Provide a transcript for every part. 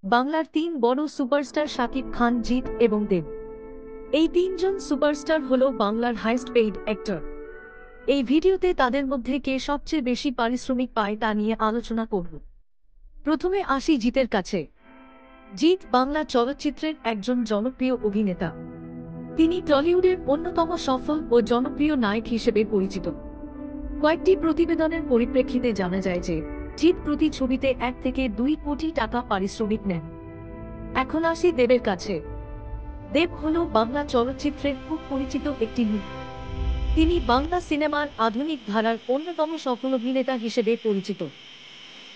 বাংলার তিন বড় সুপারস্টার শাকিব খান, জিৎ এবং দেব। এই তিনজন সুপারস্টার হলো বাংলার হাইয়েস্ট পেইড অ্যাক্টর। এই ভিডিওতে তাদের মধ্যে কে সবচেয়ে বেশি পারিশ্রমিক পায় তা নিয়ে আলোচনা করব। প্রথমে আসি জিতের কাছে। জিৎ বাংলা চলচ্চিত্রের একজন জনপ্রিয় অভিনেতা। তিনি টলিউডের অন্যতম সফল ও জনপ্রিয় নায়ক হিসেবে পরিচিত। কয়েকটি প্রতিবেদনের পরিপ্রেক্ষিতে জানা যায় যে জিৎ প্রতি ছবিতে 1 থেকে 2 কোটি টাকা পারিশ্রমিক নেন। এখন আসি দেবের কাছে। দেব হল বাংলা চলচ্চিত্রের খুব পরিচিত একটি মুখ। তিনি বাংলা সিনেমার আধুনিক ধারার অন্যতম সফল অভিনেতা হিসেবে পরিচিত।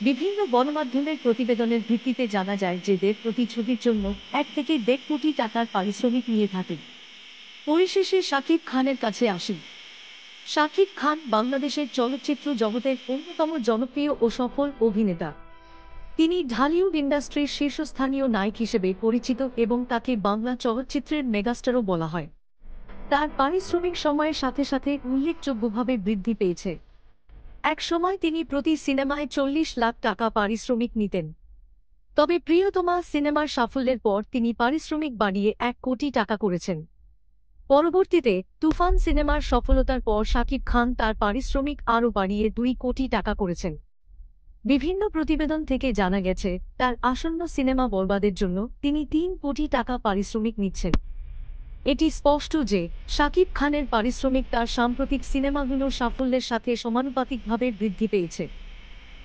বিভিন্ন গণমাধ্যমের প্রতিবেদনের ভিত্তিতে জানা যায় যে দেব প্রতি ছবির জন্য 1 থেকে 1.5 কোটি টাকার পারিশ্রমিক নিয়ে থাকেন। পরিশেষে শাকিব খানের কাছে আসি। শাকিব খান বাংলাদেশের চলচ্চিত্র জগতের অন্যতম জনপ্রিয় ও সফল অভিনেতা। তিনি ঢালিউড ইন্ডাস্ট্রির শীর্ষস্থানীয় নায়ক হিসেবে পরিচিত এবং তাকে বাংলা চলচ্চিত্রের মেগাস্টারও বলা হয়। তার পারিশ্রমিক সময়ের সাথে সাথে উল্লেখযোগ্যভাবে বৃদ্ধি পেয়েছে। এক সময় তিনি প্রতি সিনেমায় 40 লাখ টাকা পারিশ্রমিক নিতেন। তবে প্রিয়তমা সিনেমার সাফল্যের পর তিনি পারিশ্রমিক বাড়িয়ে 1 কোটি টাকা করেছেন। পরবর্তীতে তুফান সিনেমার সফলতার পর শাকিব খান তার পারিশ্রমিক আরও বাড়িয়ে 2 কোটি টাকা করেছেন। বিভিন্ন প্রতিবেদন থেকে জানা গেছে তার আসন্ন সিনেমা বরবাদের জন্য তিনি 3 কোটি টাকা পারিশ্রমিক নিচ্ছেন। এটি স্পষ্ট যে শাকিব খানের পারিশ্রমিক তার সাম্প্রতিক সিনেমাগুলোর সাফল্যের সাথে সমানুপাতিকভাবে বৃদ্ধি পেয়েছে।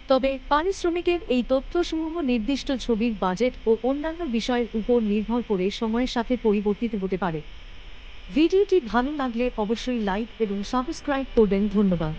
তবে পারিশ্রমিকের এই তথ্যসমূহ নির্দিষ্ট ছবির বাজেট ও অন্যান্য বিষয়ের উপর নির্ভর করে সময়ের সাথে পরিবর্তিত হতে পারে। ভিডিওটি ভালো লাগলে অবশ্যই লাইক এবং সাবস্ক্রাইব করবেন। ধন্যবাদ।